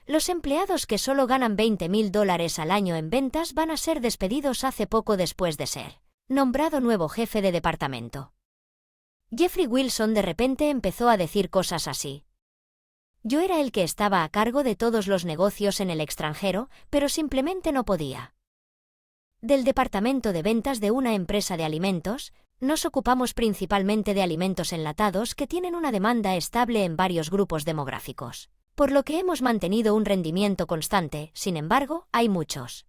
Los empleados que solo ganan $20.000 al año en ventas van a ser despedidos hace poco después de ser nombrado nuevo jefe de departamento. Jeffrey Wilson de repente empezó a decir cosas así. Yo era el que estaba a cargo de todos los negocios en el extranjero, pero simplemente no podía. Del departamento de ventas de una empresa de alimentos, nos ocupamos principalmente de alimentos enlatados que tienen una demanda estable en varios grupos demográficos, por lo que hemos mantenido un rendimiento constante. Sin embargo, hay muchos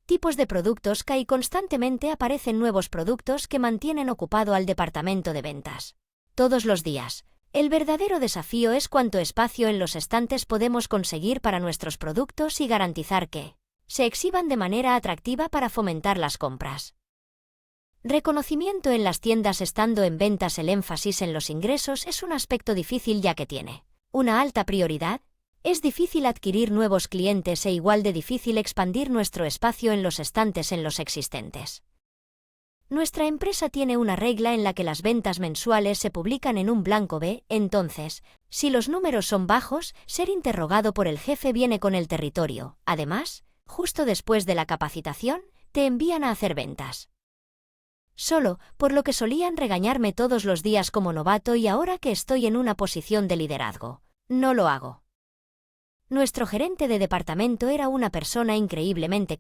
tipos de productos que y constantemente aparecen nuevos productos que mantienen ocupado al departamento de ventas todos los días. El verdadero desafío es cuánto espacio en los estantes podemos conseguir para nuestros productos y garantizar que se exhiban de manera atractiva para fomentar las compras. Reconocimiento en las tiendas. Estando en ventas, el énfasis en los ingresos es un aspecto difícil ya que tiene una alta prioridad. Es difícil adquirir nuevos clientes e igual de difícil expandir nuestro espacio en los estantes en los existentes. Nuestra empresa tiene una regla en la que las ventas mensuales se publican en un blanco B, entonces, si los números son bajos, ser interrogado por el jefe viene con el territorio. Además, justo después de la capacitación, te envían a hacer ventas. Solo, por lo que solían regañarme todos los días como novato y ahora que estoy en una posición de liderazgo, no lo hago. Nuestro gerente de departamento era una persona increíblemente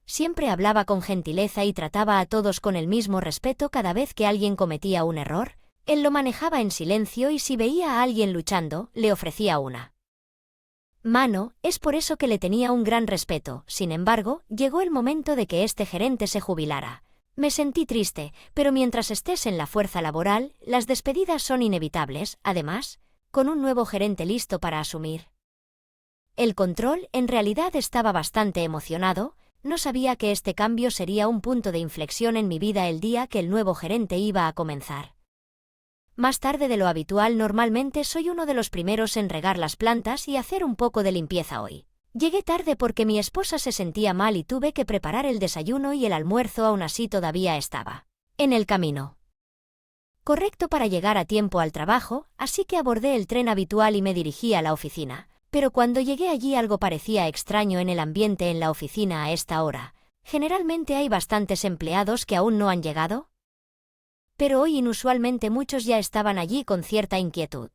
siempre hablaba con gentileza y trataba a todos con el mismo respeto. Cada vez que alguien cometía un error, él lo manejaba en silencio y si veía a alguien luchando, le ofrecía una mano. Es por eso que le tenía un gran respeto. Sin embargo, llegó el momento de que este gerente se jubilara. Me sentí triste, pero mientras estés en la fuerza laboral, las despedidas son inevitables. Además, con un nuevo gerente listo para asumir el control, en realidad estaba bastante emocionado. No sabía que este cambio sería un punto de inflexión en mi vida el día que el nuevo gerente iba a comenzar. Más tarde de lo habitual. Normalmente soy uno de los primeros en regar las plantas y hacer un poco de limpieza hoy. Llegué tarde porque mi esposa se sentía mal y tuve que preparar el desayuno y el almuerzo. Aún así todavía estaba en el camino correcto para llegar a tiempo al trabajo, así que abordé el tren habitual y me dirigí a la oficina. Pero cuando llegué allí algo parecía extraño en el ambiente en la oficina a esta hora. Generalmente hay bastantes empleados que aún no han llegado, pero hoy inusualmente muchos ya estaban allí con cierta inquietud.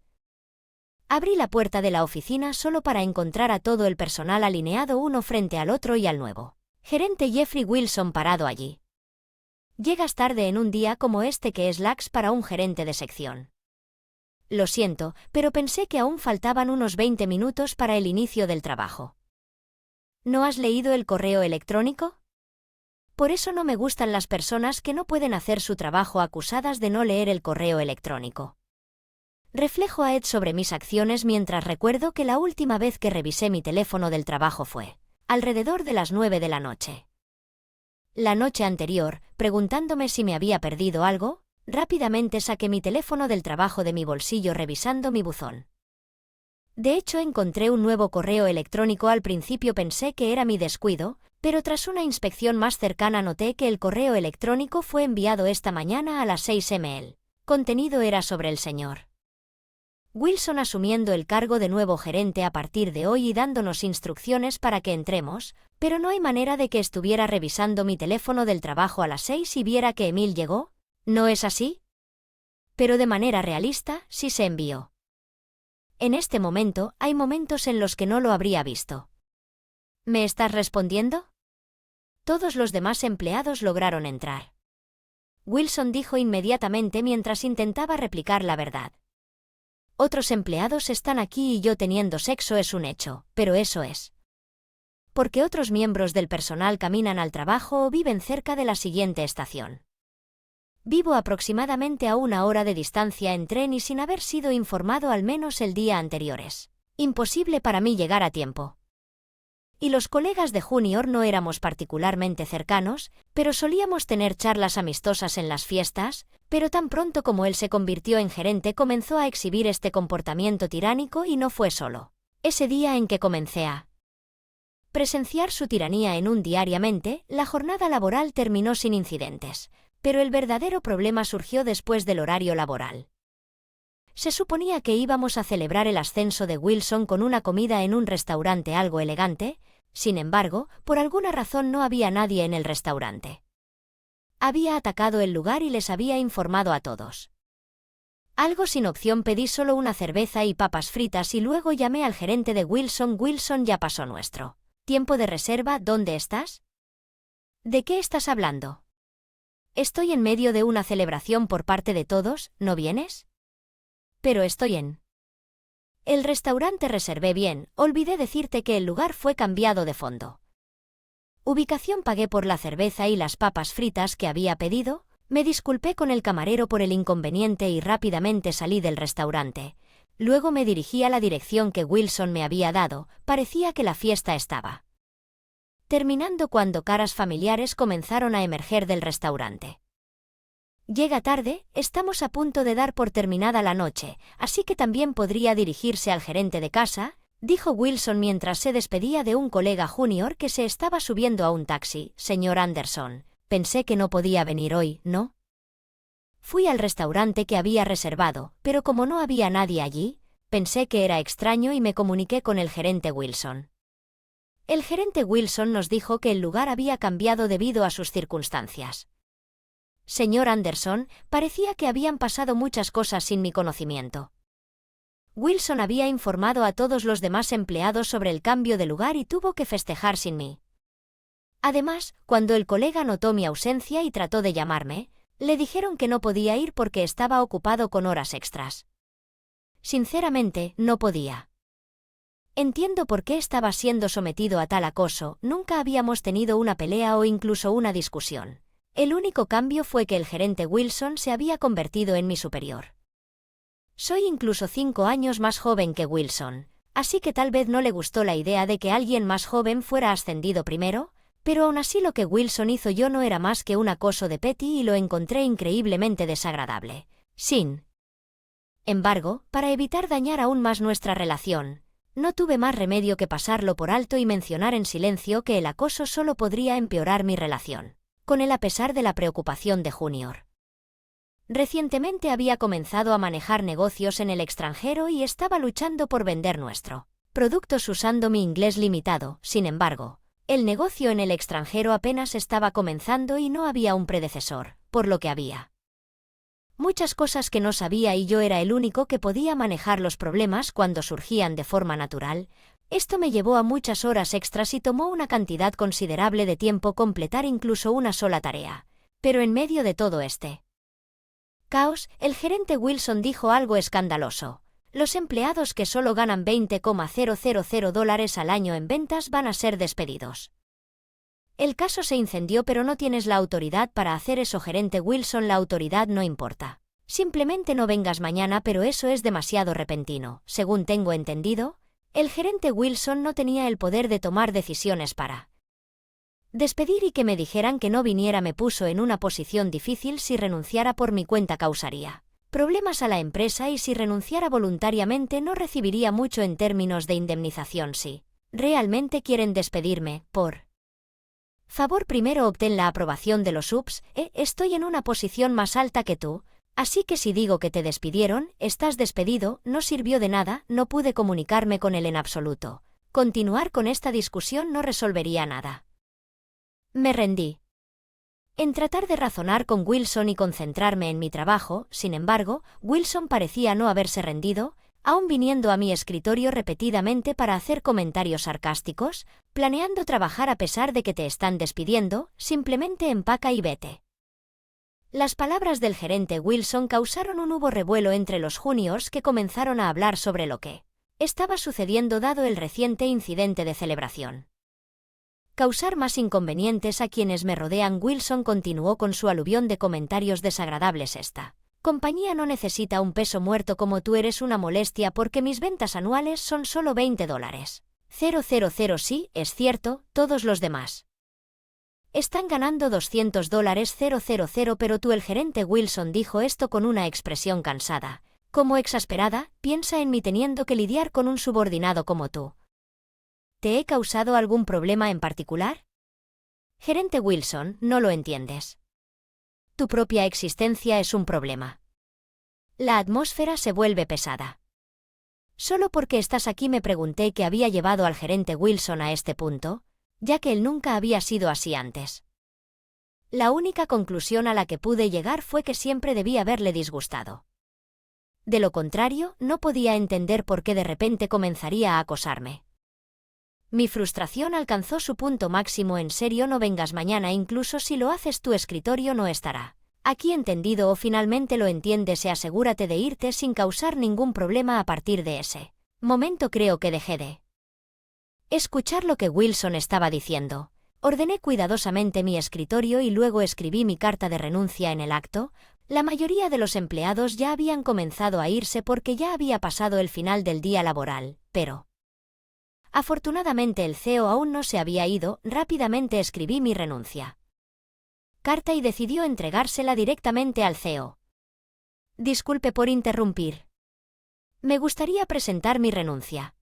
Abrí la puerta de la oficina solo para encontrar a todo el personal alineado uno frente al otro y al nuevo gerente Jeffrey Wilson parado allí. Llegas tarde en un día como este que es lax para un gerente de sección. Lo siento, pero pensé que aún faltaban unos 20 minutos para el inicio del trabajo. ¿No has leído el correo electrónico? Por eso no me gustan las personas que no pueden hacer su trabajo acusadas de no leer el correo electrónico. Reflejo a Ed sobre mis acciones mientras recuerdo que la última vez que revisé mi teléfono del trabajo fue alrededor de las 9 de la noche. La noche anterior, preguntándome si me había perdido algo, rápidamente saqué mi teléfono del trabajo de mi bolsillo revisando mi buzón. De hecho, encontré un nuevo correo electrónico. Al principio pensé que era mi descuido, pero tras una inspección más cercana noté que el correo electrónico fue enviado esta mañana a las 6 m. El contenido era sobre el señor Wilson asumiendo el cargo de nuevo gerente a partir de hoy y dándonos instrucciones para que entremos, pero no hay manera de que estuviera revisando mi teléfono del trabajo a las 6 y viera que Emil llegó. ¿No es así? Pero de manera realista, sí se envió. En este momento, hay momentos en los que no lo habría visto. ¿Me estás respondiendo? Todos los demás empleados lograron entrar. Wilson dijo inmediatamente mientras intentaba replicar la verdad. Otros empleados están aquí y yo teniendo sexo es un hecho, pero eso es porque otros miembros del personal caminan al trabajo o viven cerca de la siguiente estación. Vivo aproximadamente a 1 hora de distancia en tren y sin haber sido informado al menos el día anterior es imposible para mí llegar a tiempo. Y los colegas de Junior no éramos particularmente cercanos, pero solíamos tener charlas amistosas en las fiestas, pero tan pronto como él se convirtió en gerente comenzó a exhibir este comportamiento tiránico y no fue solo ese día en que comencé a presenciar su tiranía en un diariamente. La jornada laboral terminó sin incidentes, pero el verdadero problema surgió después del horario laboral. Se suponía que íbamos a celebrar el ascenso de Wilson con una comida en un restaurante algo elegante. Sin embargo, por alguna razón no había nadie en el restaurante. Había atacado el lugar y les había informado a todos. Algo sin opción, pedí solo una cerveza y papas fritas y luego llamé al gerente de Wilson. Wilson, ya pasó nuestro tiempo de reserva, ¿dónde estás? ¿De qué estás hablando? Estoy en medio de una celebración por parte de todos, ¿no vienes? Pero estoy en el restaurante, reservé bien, olvidé decirte que el lugar fue cambiado de fondo. Ubicación, pagué por la cerveza y las papas fritas que había pedido, me disculpé con el camarero por el inconveniente y rápidamente salí del restaurante. Luego me dirigí a la dirección que Wilson me había dado, parecía que la fiesta estaba terminando cuando caras familiares comenzaron a emerger del restaurante. Llega tarde, estamos a punto de dar por terminada la noche, así que también podría dirigirse al gerente de casa, dijo Wilson mientras se despedía de un colega junior que se estaba subiendo a un taxi. Señor Anderson, pensé que no podía venir hoy, ¿no? Fui al restaurante que había reservado, pero como no había nadie allí, pensé que era extraño y me comuniqué con el gerente Wilson. El gerente Wilson nos dijo que el lugar había cambiado debido a sus circunstancias. Señor Anderson, parecía que habían pasado muchas cosas sin mi conocimiento. Wilson había informado a todos los demás empleados sobre el cambio de lugar y tuvo que festejar sin mí. Además, cuando el colega notó mi ausencia y trató de llamarme, le dijeron que no podía ir porque estaba ocupado con horas extras. Sinceramente, no podía. Entiendo por qué estaba siendo sometido a tal acoso, nunca habíamos tenido una pelea o incluso una discusión. El único cambio fue que el gerente Wilson se había convertido en mi superior. Soy incluso 5 años más joven que Wilson, así que tal vez no le gustó la idea de que alguien más joven fuera ascendido primero, pero aún así lo que Wilson hizo yo no era más que un acoso de Petty y lo encontré increíblemente desagradable. Sin embargo, para evitar dañar aún más nuestra relación, no tuve más remedio que pasarlo por alto y mencionar en silencio que el acoso solo podría empeorar mi relación con él a pesar de la preocupación de Junior. Recientemente había comenzado a manejar negocios en el extranjero y estaba luchando por vender nuestro productos usando mi inglés limitado. Sin embargo, el negocio en el extranjero apenas estaba comenzando y no había un predecesor, por lo que había muchas cosas que no sabía y yo era el único que podía manejar los problemas cuando surgían de forma natural. Esto me llevó a muchas horas extras y tomó una cantidad considerable de tiempo completar incluso una sola tarea. Pero en medio de todo este caos, el gerente Wilson dijo algo escandaloso. Los empleados que solo ganan $20,000 al año en ventas van a ser despedidos. El caso se incendió, pero no tienes la autoridad para hacer eso, gerente Wilson. La autoridad no importa. Simplemente no vengas mañana, pero eso es demasiado repentino. Según tengo entendido, el gerente Wilson no tenía el poder de tomar decisiones para despedir y que me dijeran que no viniera me puso en una posición difícil. Si renunciara por mi cuenta causaría problemas a la empresa y si renunciara voluntariamente no recibiría mucho en términos de indemnización. Si realmente quieren despedirme, por favor primero obtén la aprobación de los subs. Estoy en una posición más alta que tú, así que si digo que te despidieron, estás despedido. No sirvió de nada, no pude comunicarme con él en absoluto. Continuar con esta discusión no resolvería nada. Me rendí en tratar de razonar con Wilson y concentrarme en mi trabajo. Sin embargo, Wilson parecía no haberse rendido, aún viniendo a mi escritorio repetidamente para hacer comentarios sarcásticos, planeando trabajar a pesar de que te están despidiendo. Simplemente empaca y vete. Las palabras del gerente Wilson causaron un hubo revuelo entre los juniors que comenzaron a hablar sobre lo que estaba sucediendo dado el reciente incidente de celebración. Causar más inconvenientes a quienes me rodean. Wilson continuó con su aluvión de comentarios desagradables. Esta compañía no necesita un peso muerto como tú, eres una molestia porque mis ventas anuales son solo $20,000. Sí, es cierto, todos los demás están ganando $200,000, pero tú, el gerente Wilson dijo esto con una expresión cansada, como exasperada. Piensa en mí teniendo que lidiar con un subordinado como tú. ¿Te he causado algún problema en particular? Gerente Wilson, no lo entiendes. Tu propia existencia es un problema. La atmósfera se vuelve pesada. Solo porque estás aquí me pregunté qué había llevado al gerente Wilson a este punto, ya que él nunca había sido así antes. La única conclusión a la que pude llegar fue que siempre debía haberle disgustado. De lo contrario, no podía entender por qué de repente comenzaría a acosarme. Mi frustración alcanzó su punto máximo. En serio, no vengas mañana, incluso si lo haces tu escritorio no estará aquí, entendido, o finalmente lo entiendes, asegúrate de irte sin causar ningún problema. A partir de ese momento creo que dejé de escuchar lo que Wilson estaba diciendo. Ordené cuidadosamente mi escritorio y luego escribí mi carta de renuncia. En el acto, la mayoría de los empleados ya habían comenzado a irse porque ya había pasado el final del día laboral, pero afortunadamente el CEO aún no se había ido. Rápidamente escribí mi renuncia carta y decidió entregársela directamente al CEO. Disculpe por interrumpir. Me gustaría presentar mi renuncia.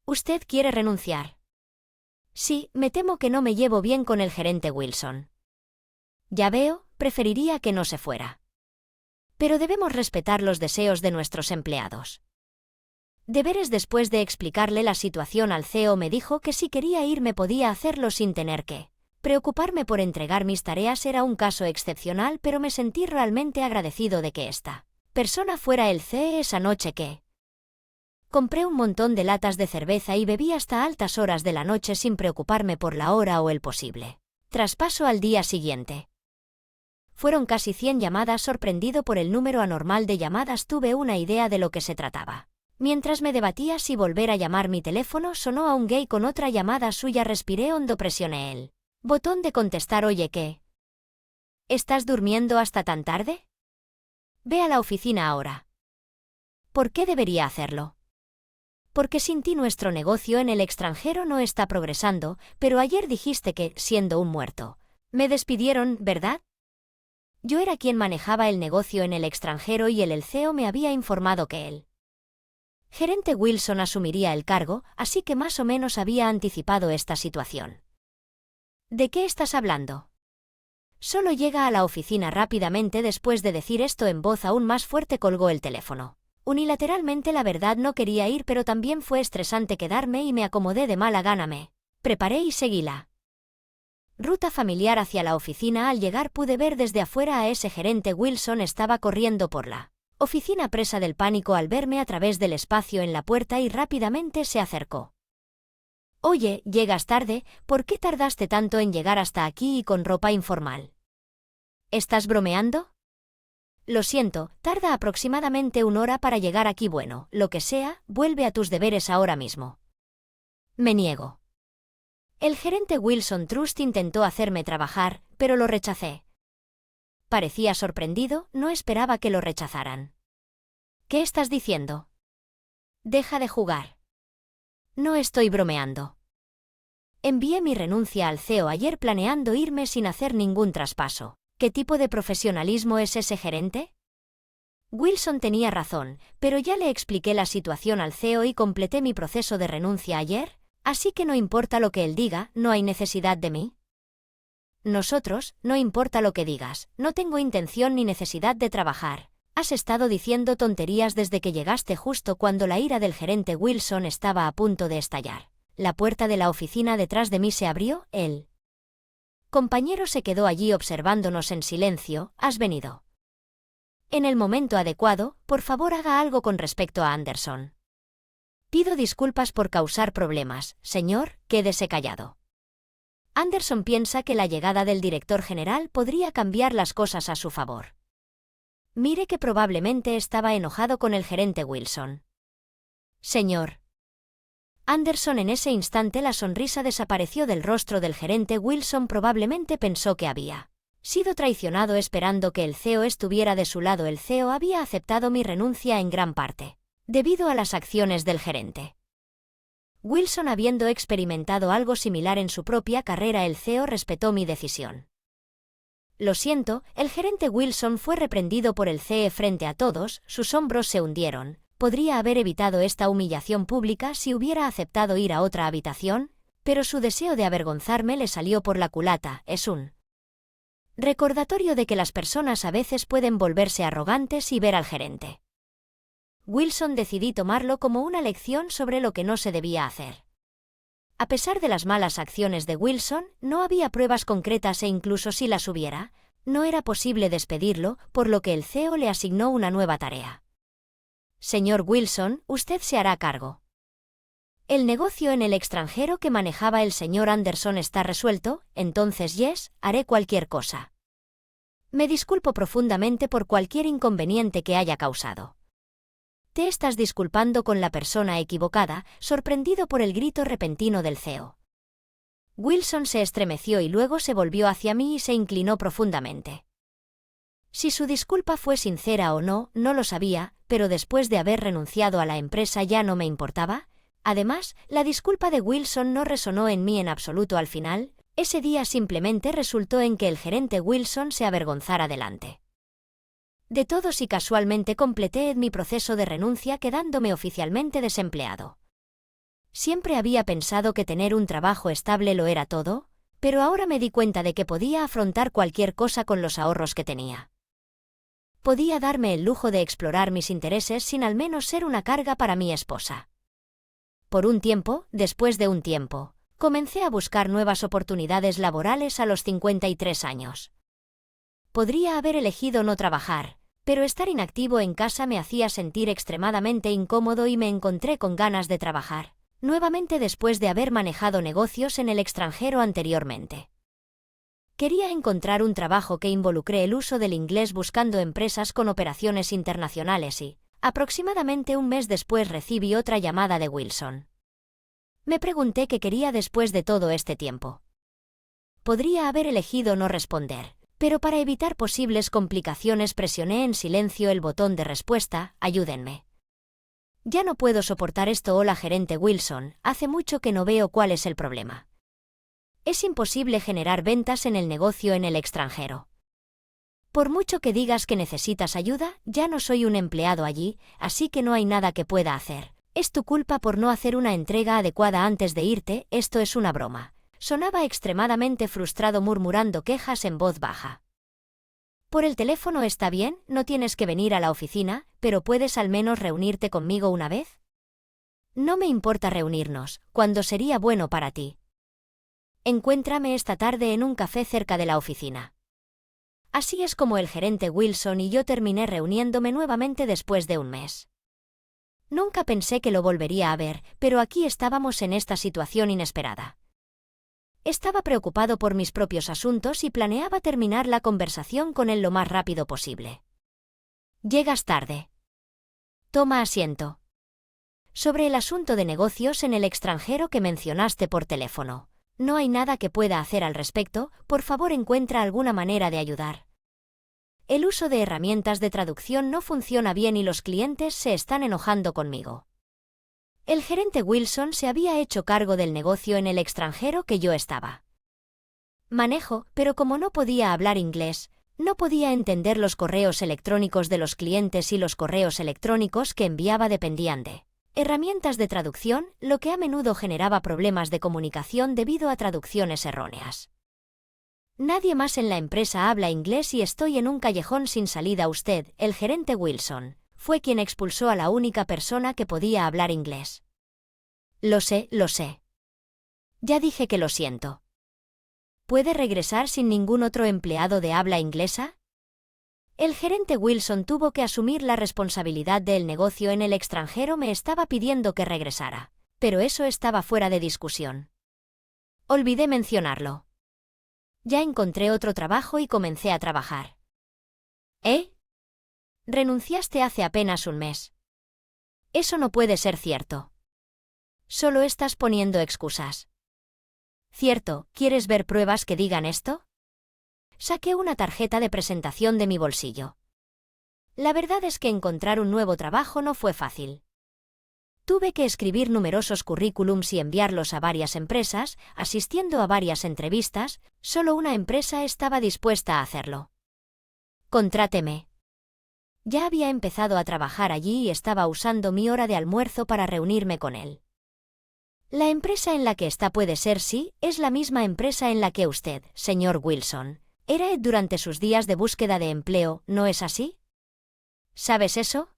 ¿Usted quiere renunciar? Sí, me temo que no me llevo bien con el gerente Wilson. Ya veo, preferiría que no se fuera. Pero debemos respetar los deseos de nuestros empleados. Deberes. Después de explicarle la situación al CEO, me dijo que si quería irme podía hacerlo sin tener que preocuparme por entregar mis tareas. Era un caso excepcional, pero me sentí realmente agradecido de que esta persona fuera el CEO. Esa noche que compré un montón de latas de cerveza y bebí hasta altas horas de la noche sin preocuparme por la hora o el posible traspaso al día siguiente. Fueron casi 100 llamadas. Sorprendido por el número anormal de llamadas, tuve una idea de lo que se trataba. Mientras me debatía si volver a llamar, mi teléfono sonó a un gay con otra llamada suya. Respiré hondo, presioné el botón de contestar. Oye, ¿qué? ¿Estás durmiendo hasta tan tarde? Ve a la oficina ahora. ¿Por qué debería hacerlo? Porque sin ti nuestro negocio en el extranjero no está progresando, pero ayer dijiste que, siendo un muerto, me despidieron, ¿verdad? Yo era quien manejaba el negocio en el extranjero y el CEO me había informado que el gerente Wilson asumiría el cargo, así que más o menos había anticipado esta situación. ¿De qué estás hablando? Solo llega a la oficina rápidamente. Después de decir esto en voz aún más fuerte, colgó el teléfono. Unilateralmente, la verdad, no quería ir, pero también fue estresante quedarme y me acomodé de mala gana. Me preparé y seguí la ruta familiar hacia la oficina. Al llegar pude ver desde afuera a ese gerente Wilson. Estaba corriendo por la oficina, presa del pánico al verme a través del espacio en la puerta, y rápidamente se acercó. Oye, llegas tarde. ¿Por qué tardaste tanto en llegar hasta aquí y con ropa informal? ¿Estás bromeando? Lo siento, tarda aproximadamente 1 hora para llegar aquí. Bueno, lo que sea, vuelve a tus deberes ahora mismo. Me niego. El gerente Wilson Trust intentó hacerme trabajar, pero lo rechacé. Parecía sorprendido, no esperaba que lo rechazaran. ¿Qué estás diciendo? Deja de jugar. No estoy bromeando. Envié mi renuncia al CEO ayer planeando irme sin hacer ningún traspaso. ¿Qué tipo de profesionalismo es ese gerente? Wilson tenía razón, pero ya le expliqué la situación al CEO y completé mi proceso de renuncia ayer, así que no importa lo que él diga, no hay necesidad de mí. Nosotros, no importa lo que digas, no tengo intención ni necesidad de trabajar. Has estado diciendo tonterías desde que llegaste. Justo cuando la ira del gerente Wilson estaba a punto de estallar, la puerta de la oficina detrás de mí se abrió. El compañero se quedó allí observándonos en silencio. ¿Has venido en el momento adecuado? Por favor, haga algo con respecto a Anderson. Pido disculpas por causar problemas, señor, quédese callado. Anderson piensa que la llegada del director general podría cambiar las cosas a su favor. Mire que probablemente estaba enojado con el gerente Wilson. Señor Anderson. En ese instante la sonrisa desapareció del rostro del gerente Wilson. Probablemente pensó que había sido traicionado esperando que el CEO estuviera de su lado. El CEO había aceptado mi renuncia en gran parte debido a las acciones del gerente Wilson. Habiendo experimentado algo similar en su propia carrera, el CEO respetó mi decisión. Lo siento, el gerente Wilson fue reprendido por el CEO frente a todos, sus hombros se hundieron. Podría haber evitado esta humillación pública si hubiera aceptado ir a otra habitación, pero su deseo de avergonzarme le salió por la culata. Es un Recordatorio de que las personas a veces pueden volverse arrogantes y ver al gerente. Wilson decidí tomarlo como una lección sobre lo que no se debía hacer. A pesar de las malas acciones de Wilson, no había pruebas concretas e incluso si las hubiera, no era posible despedirlo, por lo que el CEO le asignó una nueva tarea. Señor Wilson, usted se hará cargo. El negocio en el extranjero que manejaba el señor Anderson está resuelto, entonces yes, haré cualquier cosa. Me disculpo profundamente por cualquier inconveniente que haya causado. Te estás disculpando con la persona equivocada, sorprendido por el grito repentino del CEO. Wilson se estremeció y luego se volvió hacia mí y se inclinó profundamente. Si su disculpa fue sincera o no, no lo sabía, pero después de haber renunciado a la empresa ya no me importaba. Además, la disculpa de Wilson no resonó en mí en absoluto al final. Ese día simplemente resultó en que el gerente Wilson se avergonzara delante de todos y casualmente completé mi proceso de renuncia quedándome oficialmente desempleado. Siempre había pensado que tener un trabajo estable lo era todo, pero ahora me di cuenta de que podía afrontar cualquier cosa con los ahorros que tenía. Podía darme el lujo de explorar mis intereses sin al menos ser una carga para mi esposa. Por un tiempo, después de un tiempo, comencé a buscar nuevas oportunidades laborales a los 53 años. Podría haber elegido no trabajar, pero estar inactivo en casa me hacía sentir extremadamente incómodo y me encontré con ganas de trabajar, nuevamente después de haber manejado negocios en el extranjero anteriormente. Quería encontrar un trabajo que involucre el uso del inglés buscando empresas con operaciones internacionales y, aproximadamente un mes después recibí otra llamada de Wilson. Me pregunté qué quería después de todo este tiempo. Podría haber elegido no responder, pero para evitar posibles complicaciones presioné en silencio el botón de respuesta, ayúdenme. Ya no puedo soportar esto. Hola gerente Wilson, hace mucho que no veo cuál es el problema. Es imposible generar ventas en el negocio en el extranjero. Por mucho que digas que necesitas ayuda, ya no soy un empleado allí, así que no hay nada que pueda hacer. Es tu culpa por no hacer una entrega adecuada antes de irte, esto es una broma. Sonaba extremadamente frustrado murmurando quejas en voz baja. Por el teléfono está bien, no tienes que venir a la oficina, pero ¿puedes al menos reunirte conmigo una vez? No me importa reunirnos, ¿cuándo sería bueno para ti? Encuéntrame esta tarde en un café cerca de la oficina. Así es como el gerente Wilson y yo terminé reuniéndome nuevamente después de un mes. Nunca pensé que lo volvería a ver, pero aquí estábamos en esta situación inesperada. Estaba preocupado por mis propios asuntos y planeaba terminar la conversación con él lo más rápido posible. Llegas tarde. Toma asiento. Sobre el asunto de negocios en el extranjero que mencionaste por teléfono. No hay nada que pueda hacer al respecto, por favor encuentra alguna manera de ayudar. El uso de herramientas de traducción no funciona bien y los clientes se están enojando conmigo. El gerente Wilson se había hecho cargo del negocio en el extranjero que yo estaba. Manejo, pero como no podía hablar inglés, no podía entender los correos electrónicos de los clientes y los correos electrónicos que enviaba dependían de herramientas de traducción, lo que a menudo generaba problemas de comunicación debido a traducciones erróneas. Nadie más en la empresa habla inglés y estoy en un callejón sin salida. Usted, el gerente Wilson, fue quien expulsó a la única persona que podía hablar inglés. Lo sé, lo sé. Ya dije que lo siento. ¿Puede regresar sin ningún otro empleado de habla inglesa? El gerente Wilson tuvo que asumir la responsabilidad del negocio en el extranjero. Me estaba pidiendo que regresara, pero eso estaba fuera de discusión. Olvidé mencionarlo. Ya encontré otro trabajo y comencé a trabajar. ¿Eh? Renunciaste hace apenas un mes. Eso no puede ser cierto. Solo estás poniendo excusas. Cierto, ¿quieres ver pruebas que digan esto? Saqué una tarjeta de presentación de mi bolsillo. La verdad es que encontrar un nuevo trabajo no fue fácil. Tuve que escribir numerosos currículums y enviarlos a varias empresas, asistiendo a varias entrevistas. Solo una empresa estaba dispuesta a hacerlo. Contráteme. Ya había empezado a trabajar allí y estaba usando mi hora de almuerzo para reunirme con él. La empresa en la que está puede ser sí, es la misma empresa en la que usted, señor Wilson, Era Ed durante sus días de búsqueda de empleo, ¿no es así? ¿Sabes eso?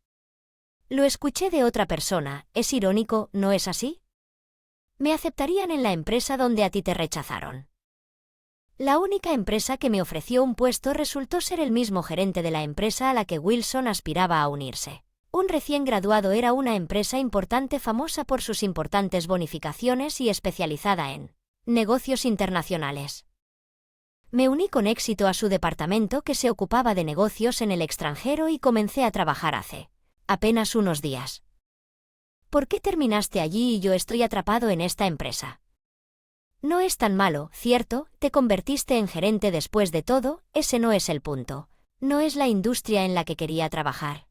Lo escuché de otra persona, es irónico, ¿no es así? Me aceptarían en la empresa donde a ti te rechazaron. La única empresa que me ofreció un puesto resultó ser el mismo gerente de la empresa a la que Wilson aspiraba a unirse. Un recién graduado era una empresa importante famosa por sus importantes bonificaciones y especializada en negocios internacionales. Me uní con éxito a su departamento que se ocupaba de negocios en el extranjero y comencé a trabajar hace apenas unos días. ¿Por qué terminaste allí y yo estoy atrapado en esta empresa? No es tan malo, ¿cierto? Te convertiste en gerente después de todo, ese no es el punto. No es la industria en la que quería trabajar.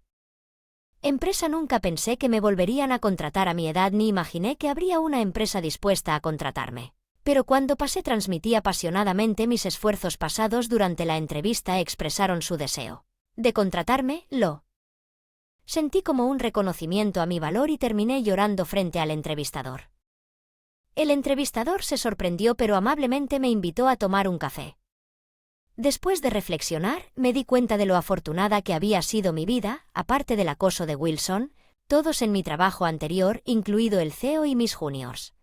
Empresa nunca pensé que me volverían a contratar a mi edad ni imaginé que habría una empresa dispuesta a contratarme. Pero cuando pasé transmití apasionadamente mis esfuerzos pasados durante la entrevista expresaron su deseo de contratarme, lo sentí como un reconocimiento a mi valor y terminé llorando frente al entrevistador. El entrevistador se sorprendió pero amablemente me invitó a tomar un café. Después de reflexionar, me di cuenta de lo afortunada que había sido mi vida, aparte del acoso de Wilson, todos en mi trabajo anterior, incluido el CEO y mis juniors.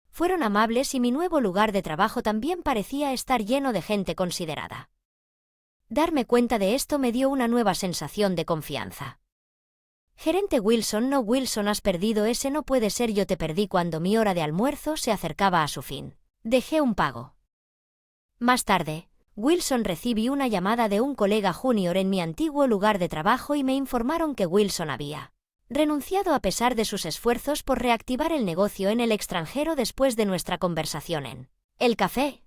Fueron amables y mi nuevo lugar de trabajo también parecía estar lleno de gente considerada. Darme cuenta de esto me dio una nueva sensación de confianza. Gerente Wilson, no Wilson, has perdido ese no puede ser, yo te perdí cuando mi hora de almuerzo se acercaba a su fin. Dejé un pago. Más tarde, Wilson recibí una llamada de un colega junior en mi antiguo lugar de trabajo y me informaron que Wilson había renunciado a pesar de sus esfuerzos por reactivar el negocio en el extranjero después de nuestra conversación en el café.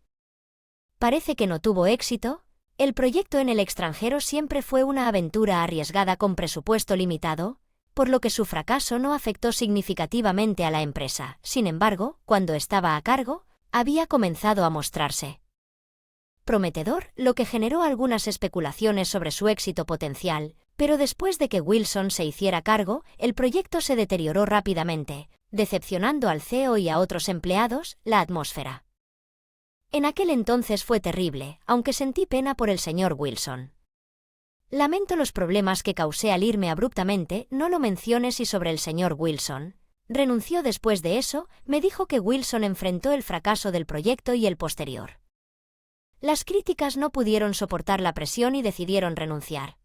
Parece que no tuvo éxito. El proyecto en el extranjero siempre fue una aventura arriesgada con presupuesto limitado, por lo que su fracaso no afectó significativamente a la empresa. Sin embargo, cuando estaba a cargo, había comenzado a mostrarse prometedor, lo que generó algunas especulaciones sobre su éxito potencial, pero después de que Wilson se hiciera cargo, el proyecto se deterioró rápidamente, decepcionando al CEO y a otros empleados. La atmósfera en aquel entonces fue terrible, aunque sentí pena por el señor Wilson. Lamento los problemas que causé al irme abruptamente, no lo menciones. Y sobre el señor Wilson, renunció después de eso, me dijo que Wilson enfrentó el fracaso del proyecto y el posterior. Las críticas no pudieron soportar la presión y decidieron renunciar.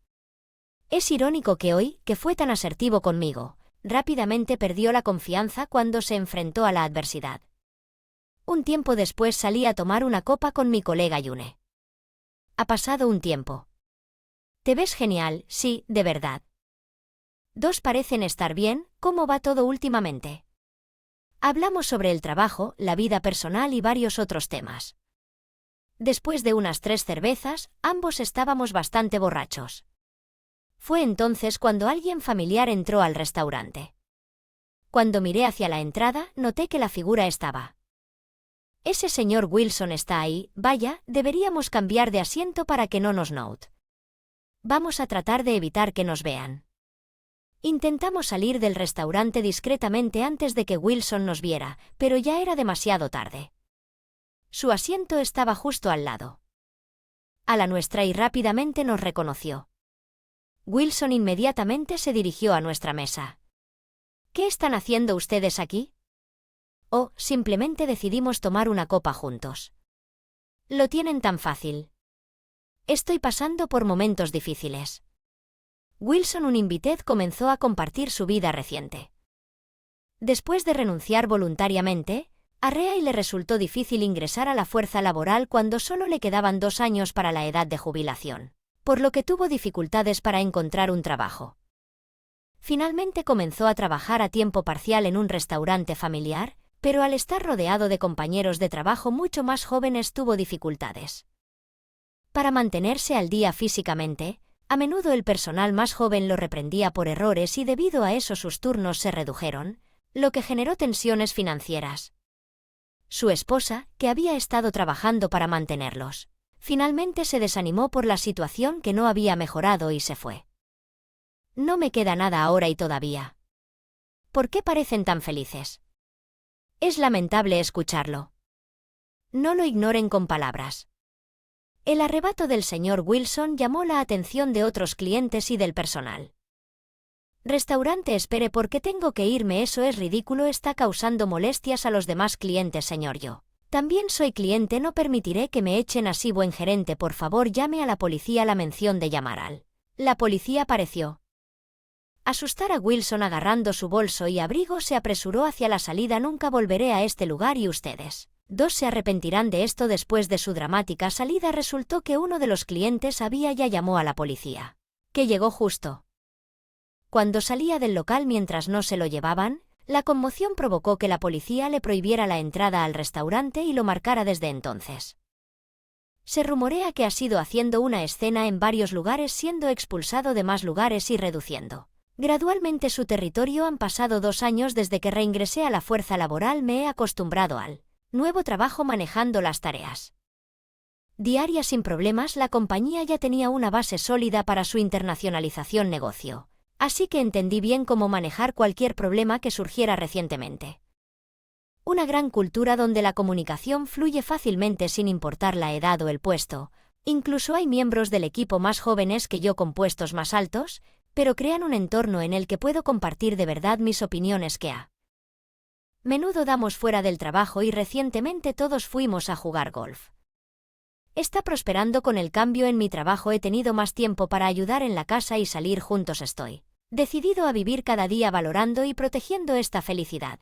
Es irónico que hoy, que fue tan asertivo conmigo, rápidamente perdió la confianza cuando se enfrentó a la adversidad. Un tiempo después salí a tomar una copa con mi colega Yune. Ha pasado un tiempo. Te ves genial, sí, de verdad. Dos parecen estar bien, ¿cómo va todo últimamente? Hablamos sobre el trabajo, la vida personal y varios otros temas. Después de unas 3 cervezas, ambos estábamos bastante borrachos. Fue entonces cuando alguien familiar entró al restaurante. Cuando miré hacia la entrada, noté que la figura estaba. Ese señor Wilson está ahí, vaya, deberíamos cambiar de asiento para que no nos note. Vamos a tratar de evitar que nos vean. Intentamos salir del restaurante discretamente antes de que Wilson nos viera, pero ya era demasiado tarde. Su asiento estaba justo al lado a la nuestra y rápidamente nos reconoció. Wilson inmediatamente se dirigió a nuestra mesa. ¿Qué están haciendo ustedes aquí? Oh, simplemente decidimos tomar una copa juntos. Lo tienen tan fácil. Estoy pasando por momentos difíciles. Wilson Unlimited comenzó a compartir su vida reciente. Después de renunciar voluntariamente, a Ray le resultó difícil ingresar a la fuerza laboral cuando solo le quedaban 2 años para la edad de jubilación, por lo que tuvo dificultades para encontrar un trabajo. Finalmente comenzó a trabajar a tiempo parcial en un restaurante familiar, pero al estar rodeado de compañeros de trabajo mucho más jóvenes tuvo dificultades para mantenerse al día físicamente. A menudo el personal más joven lo reprendía por errores y debido a eso sus turnos se redujeron, lo que generó tensiones financieras. Su esposa, que había estado trabajando para mantenerlos, finalmente se desanimó por la situación que no había mejorado y se fue. No me queda nada ahora y todavía. ¿Por qué parecen tan felices? Es lamentable escucharlo. No lo ignoren con palabras. El arrebato del señor Wilson llamó la atención de otros clientes y del personal. Restaurante, espere, porque tengo que irme, eso es ridículo, está causando molestias a los demás clientes, señor. Yo también soy cliente, no permitiré que me echen así. Buen gerente, por favor llame a la policía. La mención de llamar al. La policía pareció asustar a Wilson. Agarrando su bolso y abrigo se apresuró hacia la salida. Nunca volveré a este lugar y ustedes dos se arrepentirán de esto. Después de su dramática salida resultó que uno de los clientes ya llamó a la policía, que llegó justo cuando salía del local. Mientras no se lo llevaban, la conmoción provocó que la policía le prohibiera la entrada al restaurante y lo marcara desde entonces. Se rumorea que ha sido haciendo una escena en varios lugares, siendo expulsado de más lugares y reduciendo gradualmente su territorio. Han pasado 2 años desde que reingresé a la fuerza laboral. Me he acostumbrado al nuevo trabajo, manejando las tareas diarias sin problemas. La compañía ya tenía una base sólida para su internacionalización negocio, así que entendí bien cómo manejar cualquier problema que surgiera recientemente. Una gran cultura donde la comunicación fluye fácilmente sin importar la edad o el puesto. Incluso hay miembros del equipo más jóvenes que yo con puestos más altos, pero crean un entorno en el que puedo compartir de verdad mis opiniones que a menudo damos fuera del trabajo, y recientemente todos fuimos a jugar golf. Está prosperando con el cambio en mi trabajo. He tenido más tiempo para ayudar en la casa y salir juntos. Estoy decidido a vivir cada día valorando y protegiendo esta felicidad.